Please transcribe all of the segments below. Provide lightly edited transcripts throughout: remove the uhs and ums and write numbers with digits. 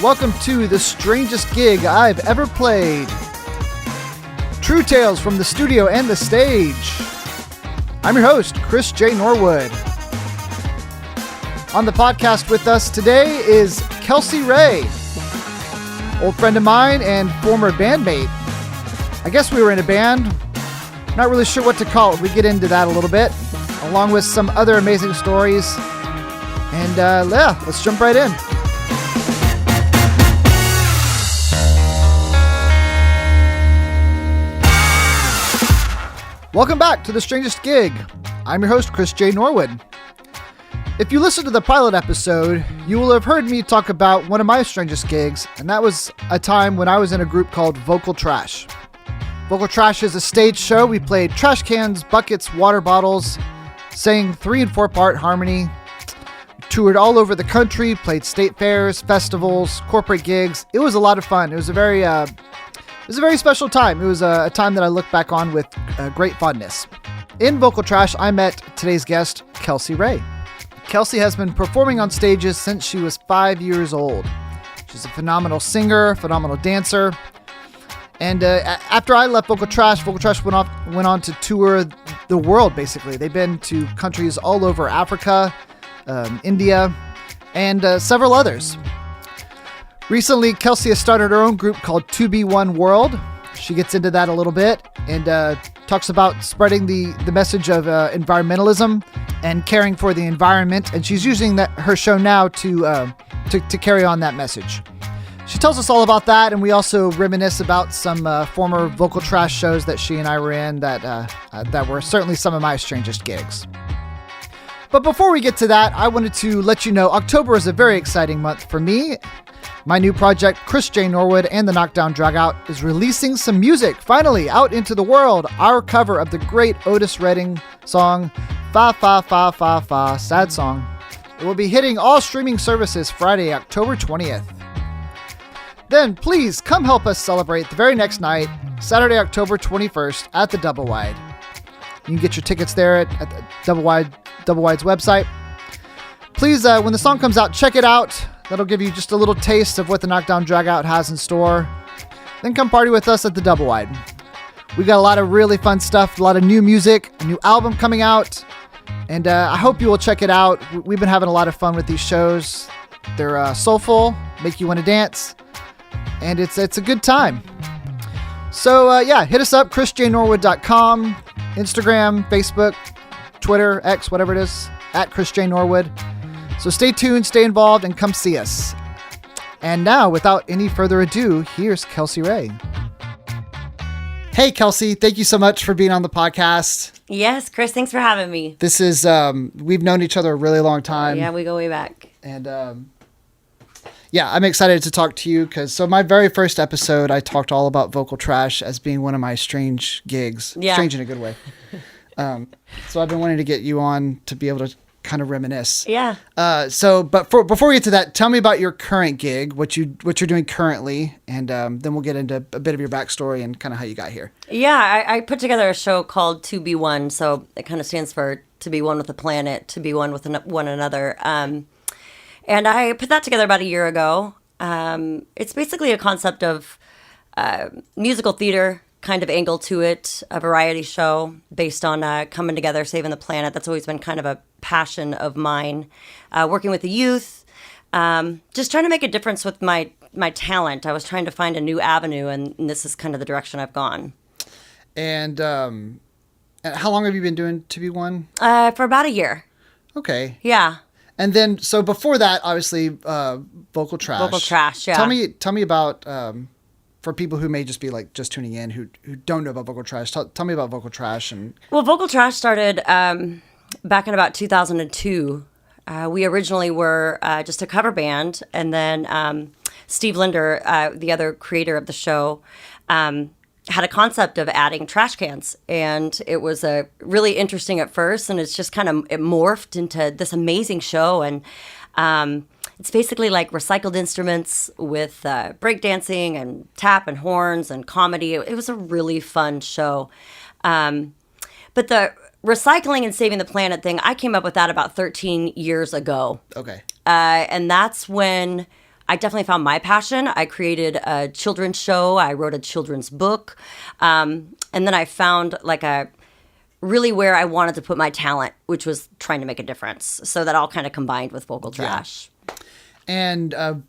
welcome to the strangest gig I've ever played. True tales from the studio and the stage. I'm your host, Chris J. Norwood. On the podcast with us today is Kelsey Ray, old friend of mine and former bandmate. I guess we were in a band. Not really sure what to call it. We get into that a little bit, along with some other amazing stories. And let's jump right in. Welcome back to The Strangest Gig. I'm your host, Chris J. Norwood. If you listened to the pilot episode, you will have heard me talk about one of my strangest gigs, and that was a time when I was in a group called Vocal Trash. Vocal Trash is a stage show. We played trash cans, buckets, water bottles, sang 3 and 4 part harmony, toured all over the country, played state fairs, festivals, corporate gigs. It was a lot of fun. It was a very special time. It was a time that I look back on with great fondness. In Vocal Trash, I met today's guest, Kelsey Ray. Kelsey has been performing on stages since she was 5 years old. She's a phenomenal singer, phenomenal dancer. And after I left Vocal Trash went on to tour the world, basically. They've been to countries all over Africa, India, and several others. Recently, Kelsey has started her own group called 2B1 World. She gets into that a little bit and talks about spreading the message of environmentalism and caring for the environment. And she's using her show now to carry on that message. She tells us all about that, and we also reminisce about some former Vocal Trash shows that she and I were in that were certainly some of my strangest gigs. But before we get to that, I wanted to let you know October is a very exciting month for me. My new project, Chris J. Norwood and the Knockdown Dragout, is releasing some music, finally, out into the world. Our cover of the great Otis Redding song, Fa Fa Fa Fa Fa, sad song. It will be hitting all streaming services Friday, October 20th. Then please come help us celebrate the very next night, Saturday, October 21st at the Double Wide. You can get your tickets there at the Double Wide's website. Please, when the song comes out, check it out. That'll give you just a little taste of what the Knockdown Dragout has in store. Then come party with us at the Double Wide. We got a lot of really fun stuff, a lot of new music, a new album coming out, and I hope you will check it out. We've been having a lot of fun with these shows. They're soulful, make you want to dance, and it's a good time. So hit us up, chrisjnorwood.com, Instagram, Facebook, Twitter, X, whatever it is, at Chris J. Norwood. So stay tuned, stay involved, and come see us. And now, without any further ado, here's Kelsey Ray. Hey, Kelsey, thank you so much for being on the podcast. Yes, Chris, thanks for having me. This is, we've known each other a really long time. Yeah, we go way back. And I'm excited to talk to you because my very first episode, I talked all about Vocal Trash as being one of my strange gigs. Yeah. Strange in a good way. So I've been wanting to get you on to be able to kind of reminisce. Yeah. But before we get to that, tell me about your current gig, what you're doing currently, and then we'll get into a bit of your backstory and kind of how you got here. Yeah, I put together a show called 2B1, so it kind of stands for to be one with the planet, to be one with one another. And I put that together about a year ago. It's basically a concept of musical theater kind of angle to it, a variety show based on coming together, saving the planet. That's always been kind of a passion of mine. Working with the youth, just trying to make a difference with my talent. I was trying to find a new avenue, and this is kind of the direction I've gone. And how long have you been doing 2B1? For about a year. Okay. Yeah. And then, so before that, obviously, Vocal Trash. Vocal Trash, yeah. Tell me about, for people who may just be like just tuning in, who don't know about Vocal Trash, tell me about Vocal Trash. Well, Vocal Trash started back in about 2002. We originally were just a cover band, and then Steve Linder, the other creator of the show, had a concept of adding trash cans, and it was really interesting at first, and it's just kind of it morphed into this amazing show. And it's basically like recycled instruments with breakdancing and tap and horns and comedy. It was a really fun show. But the recycling and saving the planet thing, I came up with that about 13 years ago. Okay. And that's when I definitely found my passion. I created a children's show. I wrote a children's book. And then I found like really where I wanted to put my talent, which was trying to make a difference. So that all kind of combined with Vocal Trash. Yeah. And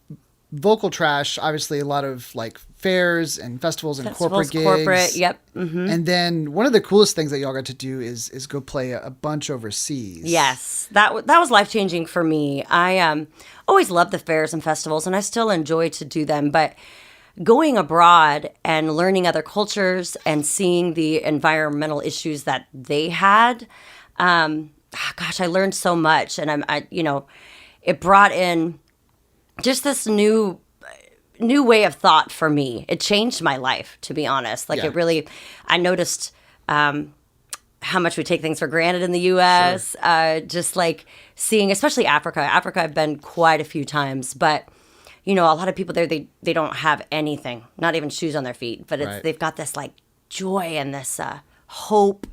Vocal Trash, obviously a lot of like fairs and festivals and corporate gigs. Yep. Mm-hmm. And then one of the coolest things that y'all got to do is go play a bunch overseas. Yes, that was life-changing for me. I always loved the fairs and festivals, and I still enjoy to do them. But going abroad and learning other cultures and seeing the environmental issues that they had, gosh, I learned so much. And it brought in just this new way of thought for me. It changed my life, to be honest. Like it really, I noticed how much we take things for granted in the U.S. Sure. Just like seeing, especially Africa. Africa, I've been quite a few times, but a lot of people there, they don't have anything, not even shoes on their feet, but they've got this like joy and this hope,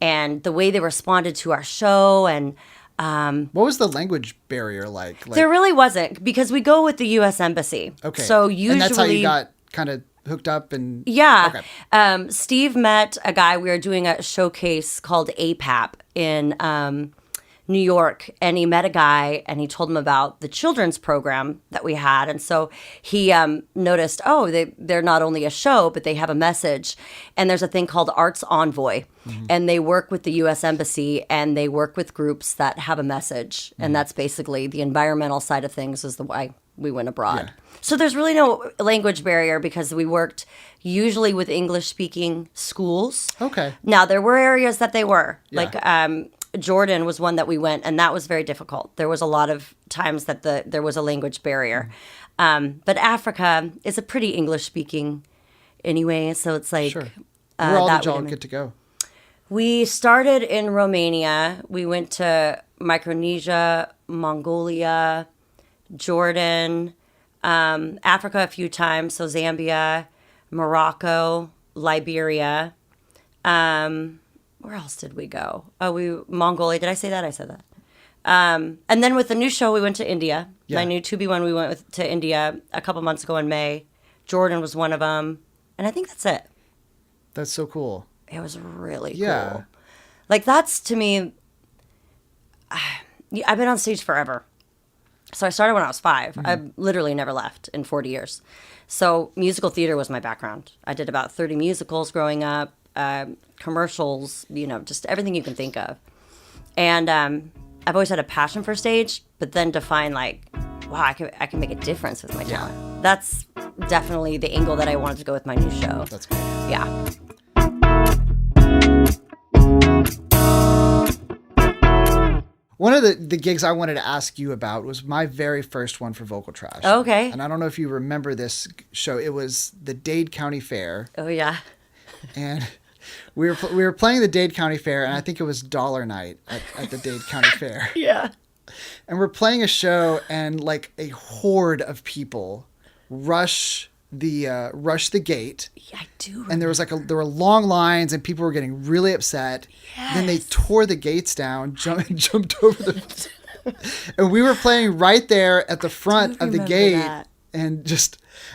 and the way they responded to our show. And what was the language barrier like? There really wasn't, because we go with the U.S. Embassy. Okay. So usually, and that's how you got kind of hooked up and yeah. Okay. Steve met a guy. We were doing a showcase called APAP in New York, and he met a guy and he told him about the children's program that we had. And so he noticed, they're not only a show, but they have a message. And there's a thing called Arts Envoy, and they work with the U.S. Embassy, and they work with groups that have a message. And that's basically the environmental side of things is the why we went abroad. Yeah. So there's really no language barrier, because we worked usually with English-speaking schools. Okay. Now, there were areas that they were. Yeah. Like Jordan was one that we went, and that was very difficult. There was a lot of times that there was a language barrier. But Africa is a pretty English-speaking anyway, so it's like... Sure. Where all did y'all get to go? We started in Romania. We went to Micronesia, Mongolia, Jordan, Africa a few times, so Zambia, Morocco, Liberia. Where else did we go? Mongolia. Did I say that? I said that. And then with the new show, we went to India. Yeah. My new 2B1, we went to India a couple months ago in May. Jordan was one of them. And I think that's it. That's so cool. It was really cool. Like, that's, to me, I've been on stage forever. So I started when I was 5. I literally never left in 40 years. So musical theater was my background. I did about 30 musicals growing up, commercials, just everything you can think of. And I've always had a passion for stage, but then to find like, wow, I can make a difference with my talent. That's definitely the angle that I wanted to go with my new show. That's cool. Yeah. One of the gigs I wanted to ask you about was my very first one for Vocal Trash. Okay. And I don't know if you remember this show. It was the Dade County Fair. Oh, yeah. And we were playing the Dade County Fair, and I think it was Dollar Night at the Dade County Fair. Yeah. And we're playing a show, and like a horde of people rush the gate. Yeah, I do remember. And there were long lines, and people were getting really upset. Yes. Then they tore the gates down, jumped over the... And we were playing right there at the front of the gate. That. And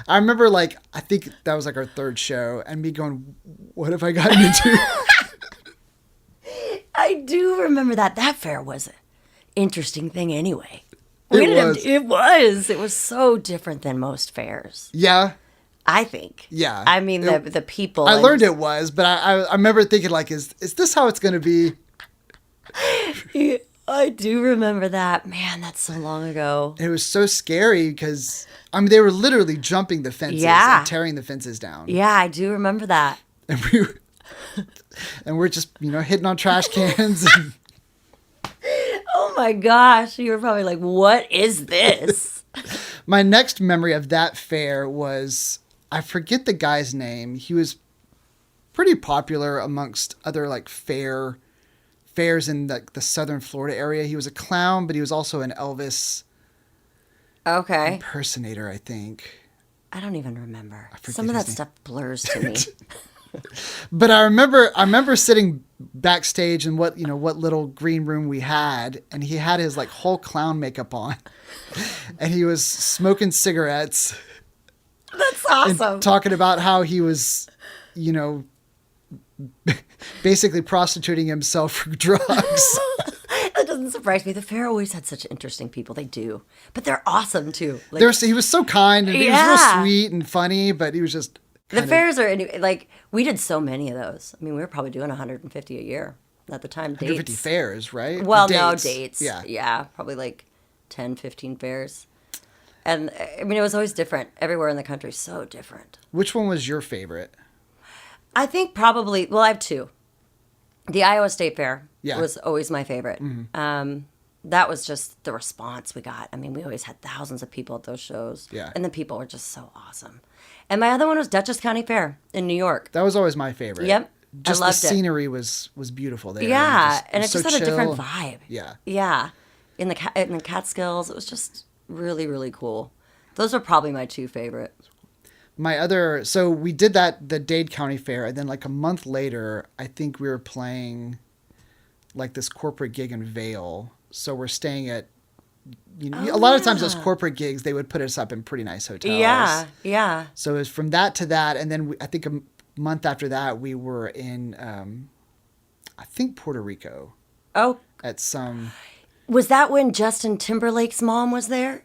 I remember, like, I think that was like our third show, and me going, what have I gotten into? I do remember that. That fair was an interesting thing anyway. It was so different than most fairs. Yeah. I think. Yeah. I mean, the people. I learned it was, but I remember thinking, like, is this how it's going to be? Yeah, I do remember that. Man, that's so long ago. It was so scary because, I mean, they were literally jumping the fences and tearing the fences down. Yeah, I do remember that. And we're just, hitting on trash cans. And... Oh my gosh. You were probably like, what is this? My next memory of that fair was, I forget the guy's name. He was pretty popular amongst other like fairs in the southern Florida area. He was a clown, but he was also an Elvis impersonator, I think. I don't even remember. Some of that stuff blurs to me. But I remember sitting backstage in what little green room we had, and he had his like whole clown makeup on, and he was smoking cigarettes. That's awesome. And talking about how he was, basically prostituting himself for drugs. That doesn't surprise me. The fair always had such interesting people. They do, but they're awesome too. Like, He was so kind and he was real sweet and funny, but he was just. The fairs are like we did so many of those. I mean, we were probably doing 150 a year at the time. 150 fairs, right? Well, dates. no dates. Yeah, probably like 10, 15 fairs. And I mean, it was always different everywhere in the country. So different. Which one was your favorite? I think probably. Well, I have two. The Iowa State Fair was always my favorite. Mm-hmm. That was just the response we got. I mean, we always had thousands of people at those shows. Yeah. And the people were just so awesome. And my other one was Dutchess County Fair in New York. That was always my favorite. Yep. Just I loved the scenery was beautiful there. Yeah. And it so just had chill. a different vibe. Yeah. Yeah. In the Catskills, it was just really, really cool. Those are probably my two favorite. So we did the Dade County Fair, and then like a month later, I think we were playing like this corporate gig in Vail. So we're staying at, a lot of times those corporate gigs, they would put us up in pretty nice hotels. Yeah, yeah. So it was from that to that, and then I think a month after that, we were in, I think Puerto Rico. Oh. At some. Was that when Justin Timberlake's mom was there?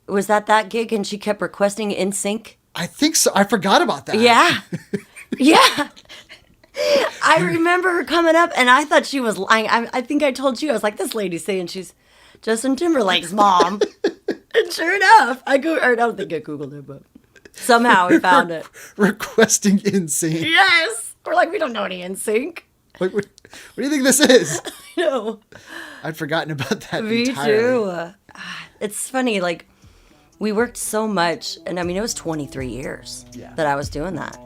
Was that gig and she kept requesting NSYNC? I think so. I forgot about that. Yeah. Yeah. I remember her coming up and I thought she was lying. I think I told you, I was like, this lady's saying she's Justin Timberlake's mom. And sure enough, I don't think I Googled it, but somehow we found it. Requesting NSYNC. Yes. We're like, we don't know any NSYNC. Like, what do you think this is? No. I'd forgotten about that Me entirely. too. It's funny, like, we worked so much, and I mean, it was 23 years that I was doing that.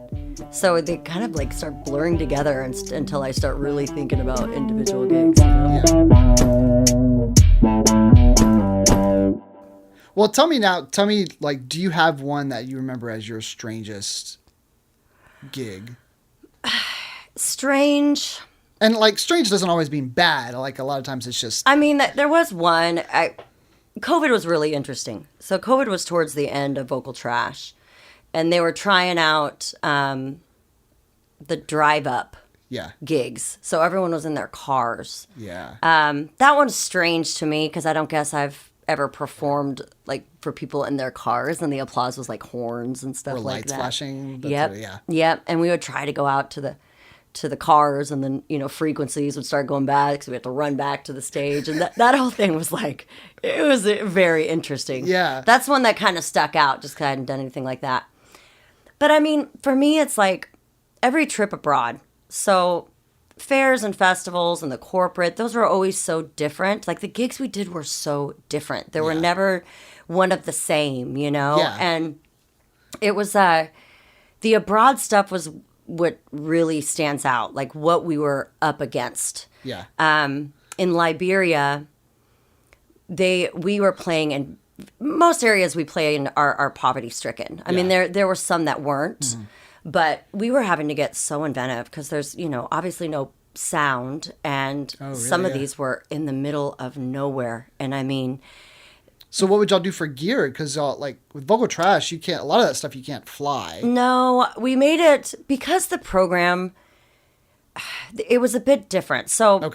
So they kind of like start blurring together until I start really thinking about individual gigs. Well, tell me, like, do you have one that you remember as your strangest gig? Strange. And like, strange doesn't always mean bad. Like, a lot of times it's just. I mean, there was one. COVID was really interesting. So COVID was towards the end of Vocal Trash, and they were trying out the drive-up gigs. So everyone was in their cars. Yeah. That one's strange to me because I don't guess I've ever performed like for people in their cars, and the applause was like horns and stuff or like lights that. flashing. Yep. Yep. And we would try to go out to the cars, and then frequencies would start going back because we had to run back to the stage, and that whole thing was like, it was very interesting. Yeah, that's one that kind of stuck out just because I hadn't done anything like that. But I mean, for me, it's like every trip abroad. So fairs and festivals and the corporate, those were always so different. Like the gigs we did were so different. They were never one of the same, Yeah. And it was the abroad stuff was what really stands out, like what we were up against. Yeah. In Liberia, we were playing in most areas we play in are poverty stricken. I mean, there were some that weren't, but we were having to get so inventive because there's obviously no sound, and some of these were in the middle of nowhere. And I mean, so what would y'all do for gear? Because like with Vocal Trash, you can't. A lot of that stuff you can't fly. No, we made it because the program. It was a bit different. So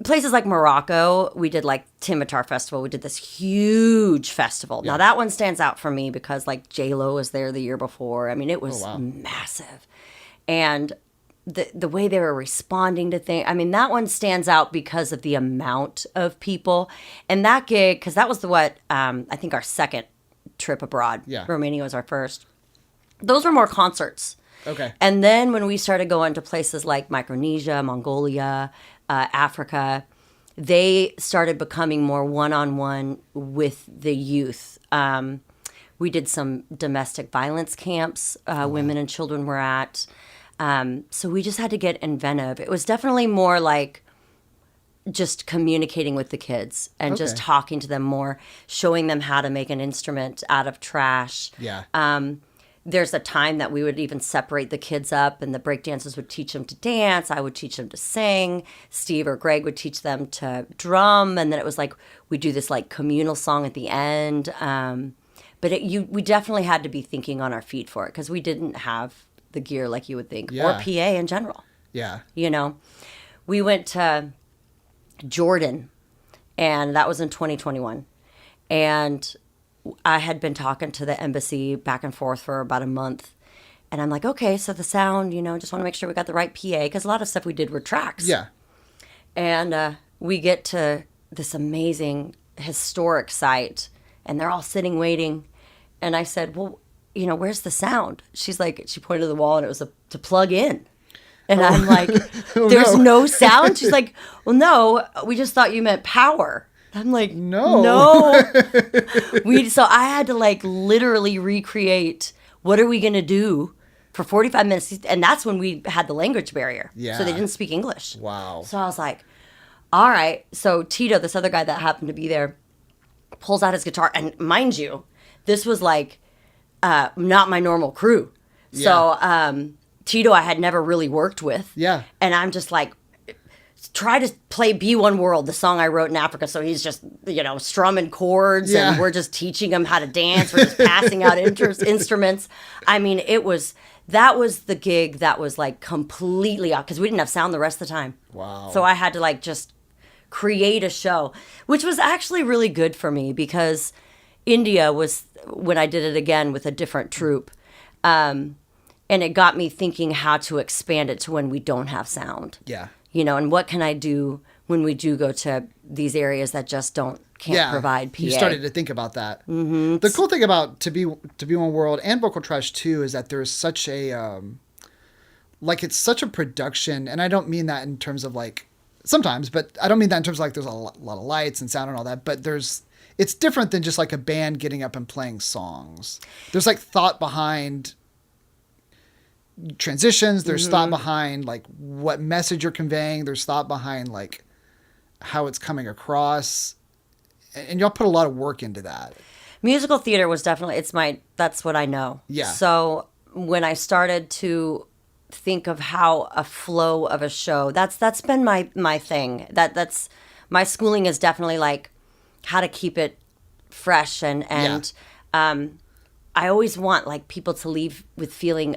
places like Morocco, we did like Timitar Festival. We did this huge festival. Now that one stands out for me because like J-Lo was there the year before. I mean, it was massive, and the way they were responding to things. I mean, that one stands out because of the amount of people. And that gig, because that was I think our second trip abroad. Yeah. Romania was our first. Those were more concerts. Okay. And then when we started going to places like Micronesia, Mongolia, Africa, they started becoming more one-on-one with the youth. We did some domestic violence camps women and children were at. So we just had to get inventive. It was definitely more like just communicating with the kids and just talking to them more, showing them how to make an instrument out of trash. Yeah. there's a time that we would even separate the kids up, and the break dancers would teach them to dance. I would teach them to sing. Steve or Greg would teach them to drum. And then it was like, we do this like communal song at the end. But we definitely had to be thinking on our feet for it, because we didn't have the gear like you would think, or PA in general. Yeah. You know, we went to Jordan, and that was in 2021. And I had been talking to the embassy back and forth for about a month. And I'm like, okay, so the sound, just want to make sure we got the right PA, because a lot of stuff we did were tracks. Yeah. And we get to this amazing historic site, and they're all sitting waiting. And I said, well, where's the sound? She's like, she pointed to the wall, and it was to plug in. And I'm like, there's no sound? She's like, well, no, we just thought you meant power. I'm like, no. So I had to like literally recreate, what are we going to do for 45 minutes? And that's when we had the language barrier. Yeah. So they didn't speak English. Wow. So I was like, all right. So Tito, this other guy that happened to be there, pulls out his guitar. And mind you, this was like not my normal crew. Yeah. So Tito I had never really worked with. Yeah. And I'm just like, try to play Be One World, the song I wrote in Africa. So he's just, strumming chords, and we're just teaching him how to dance. We're just passing out instruments. I mean, that was the gig that was like completely off, because we didn't have sound the rest of the time. Wow. So I had to like just create a show, which was actually really good for me, because India was when I did it again with a different troupe. And it got me thinking how to expand it to when we don't have sound. Yeah. And what can I do when we do go to these areas that just can't provide PA? You started to think about that. Mm-hmm. The cool thing about To Be One World and Vocal Trash 2 is that there's such a it's such a production, and I don't mean that in terms of like sometimes, but I don't mean that in terms of like there's a lot of lights and sound and all that, but it's different than just like a band getting up and playing songs. There's like thought behind transitions. There's thought behind like what message you're conveying. There's thought behind like how it's coming across, and y'all put a lot of work into that. Musical theater was definitely that's what I know. Yeah. So when I started to think of how a flow of a show, that's been my thing. That's my schooling is definitely like how to keep it fresh, and I always want like people to leave with feeling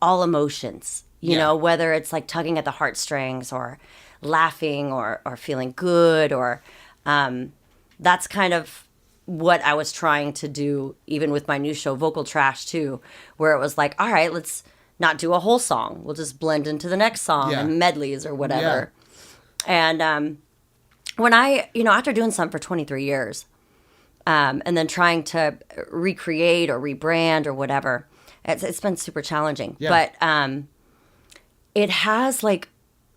all emotions, you know, whether it's like tugging at the heartstrings or laughing or feeling good, or that's kind of what I was trying to do even with my new show, Vocal Trash 2, where it was like, all right, let's not do a whole song. We'll just blend into the next song and medleys or whatever. Yeah. And when I, after doing something for 23 years and then trying to recreate or rebrand or whatever, it's been super challenging, but it has like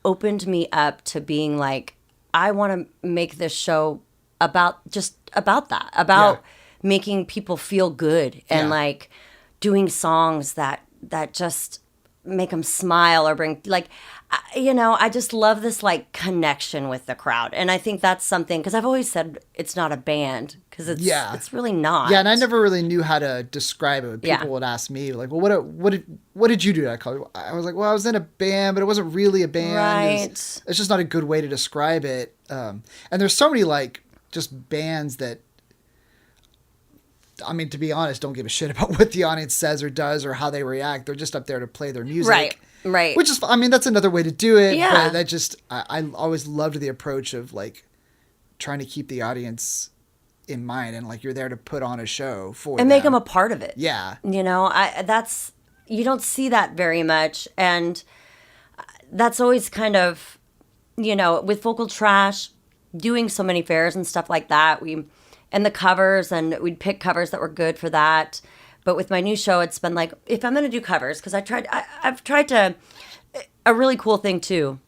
opened me up to being like, I want to make this show about that, about making people feel good and like doing songs that just make them smile or bring like, I just love this like connection with the crowd. And I think that's something, because I've always said it's not a band, because it's really not. Yeah, and I never really knew how to describe it. People would ask me like, well, what did you do? I was like, well, I was in a band, but it wasn't really a band. Right. It's just not a good way to describe it. And there's so many like just bands that, I mean, to be honest, don't give a shit about what the audience says or does or how they react. They're just up there to play their music. Right. Which is, I mean, that's another way to do it. Yeah. But that just, I always loved the approach of like trying to keep the audience in mind, and like you're there to put on a show for and make them a part of it. Yeah. You don't see that very much. And that's always kind of, with Vocal Trash, doing so many fairs and stuff like that, and the covers, and we'd pick covers that were good for that. But with my new show, it's been like, if I'm going to do covers, because I've tried to, a really cool thing too.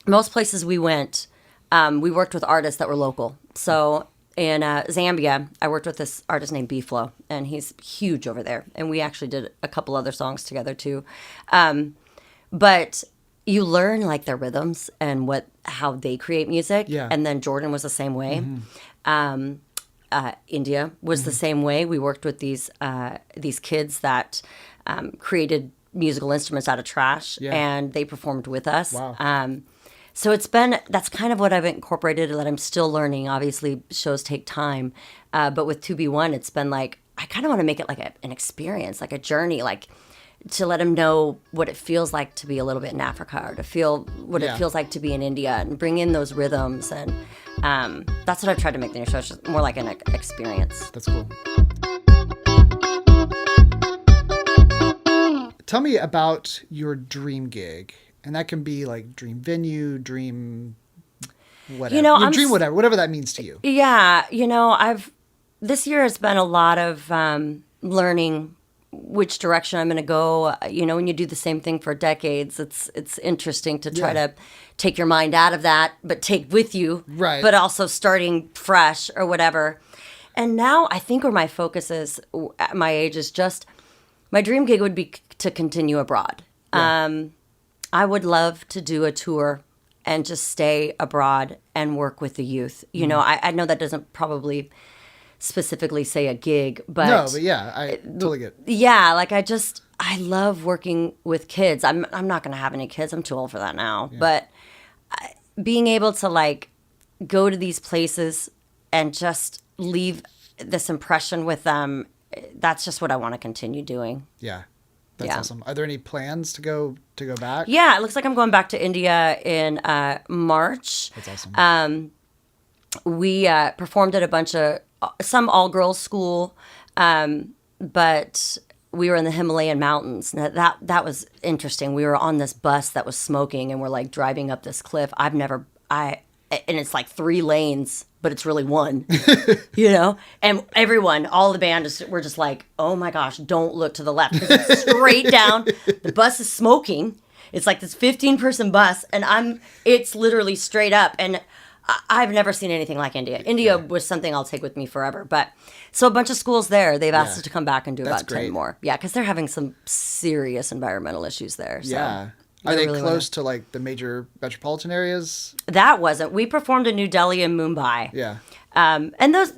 Most places we went, we worked with artists that were local. So in Zambia, I worked with this artist named B-Flow, and he's huge over there. And we actually did a couple other songs together too. But you learn like their rhythms and how they create music. Yeah. And then Jordan was the same way. India was the same way. We worked with these kids that created musical instruments out of trash, and they performed with us. Wow. So that's kind of what I've incorporated, that I'm still learning. Obviously, shows take time. But with 2B1, it's been like, I kind of want to make it like an experience, like a journey, like to let them know what it feels like to be a little bit in Africa, or to feel what it feels like to be in India, and bring in those rhythms. And that's what I've tried to make the new show. It's just more like an experience. That's cool. Tell me about your dream gig. And that can be like dream venue, dream whatever. Dream whatever that means to you. Yeah. This year has been a lot of learning which direction I'm going to go. When you do the same thing for decades, it's interesting to try to take your mind out of that, but take with you, right? But also starting fresh or whatever. And now I think where my focus is at my age is just, my dream gig would be to continue abroad. Yeah. I would love to do a tour and just stay abroad and work with the youth. I know that doesn't probably specifically say a gig, but no, but yeah, I totally get it. Yeah, like I love working with kids. I'm not going to have any kids. I'm too old for that now. Yeah. But being able to like go to these places and just leave this impression with them, that's just what I want to continue doing. Yeah. That's awesome. Are there any plans to go back? Yeah, it looks like I'm going back to India in March. That's awesome. We performed at some all-girls school, but we were in the Himalayan mountains. Now, that was interesting. We were on this bus that was smoking, and we're like driving up this cliff. And it's like 3 lanes, but it's really 1, And everyone, all the band, we're just like, oh my gosh, don't look to the left. Because it's straight down. The bus is smoking. It's like this 15-person bus, and it's literally straight up. And I've never seen anything like India. India was something I'll take with me forever. But so a bunch of schools there, they've asked us to come back and do about 10 more. Yeah, because they're having some serious environmental issues there. So. Yeah. Are they really close to like the major metropolitan areas? That wasn't. We performed in New Delhi and Mumbai. Yeah. And those,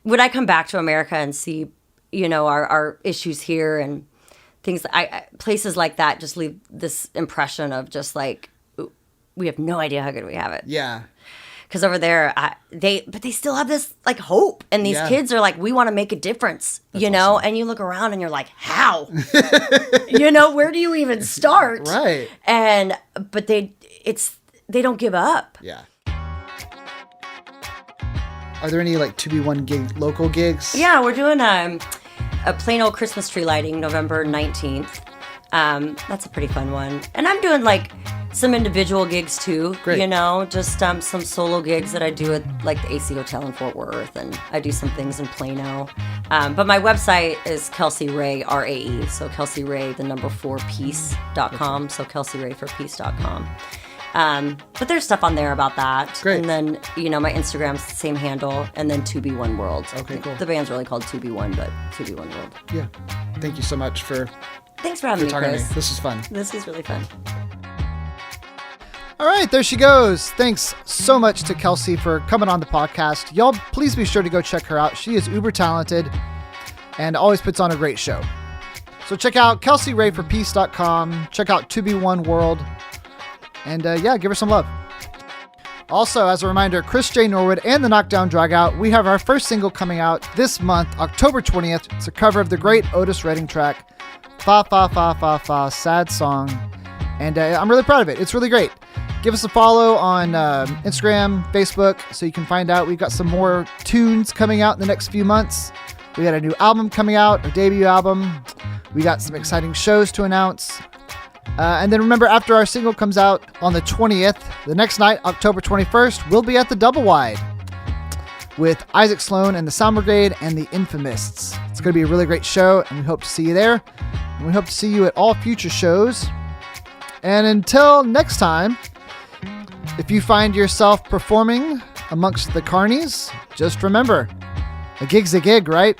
would I come back to America and see, our issues here and things, places like that just leave this impression of just like, we have no idea how good we have it. Yeah. Because over there, they still have this like hope, and these kids are like, we want to make a difference, That's awesome. And you look around and you're like, how, where do you even start? Right. But they don't give up. Yeah. Are there any like 2B1 local gigs? Yeah, we're doing a plain old Christmas tree lighting November 19th. That's a pretty fun one, and I'm doing like some individual gigs too. Great. Just some solo gigs that I do at like the AC Hotel in Fort Worth, and I do some things in Plano. But my website is Kelsey Ray, RAE, so Kelsey Ray, 4peace.com, so KelseyRayForPeace.com. But there's stuff on there about that. Great. And then, my Instagram's the same handle, and then 2B1 World. Okay, cool. The band's really called 2B1, but 2B1 World. Yeah. Thank you so much for Thanks for having me, talking Chris. to me. This is fun. This is really fun. All right, there she goes. Thanks so much to Kelsey for coming on the podcast. Y'all, please be sure to go check her out. She is uber talented and always puts on a great show. So check out KelseyRayForPeace.com. Check out 2B1 World. And give her some love. Also, as a reminder, Chris J. Norwood and the Knockdown Dragout, we have our first single coming out this month, October 20th. It's a cover of the great Otis Redding track, Fa Fa Fa Fa Fa, sad song. And I'm really proud of it. It's really great. Give us a follow on Instagram, Facebook, so you can find out. We've got some more tunes coming out in the next few months. We got a new album coming out, a debut album. We got some exciting shows to announce. And then remember, after our single comes out on the 20th, the next night, October 21st, we'll be at the Double Wide with Isaac Sloan and the Sound Brigade and the Infamists. It's going to be a really great show, and we hope to see you there. And we hope to see you at all future shows. And until next time, if you find yourself performing amongst the carnies, just remember, a gig's a gig, right?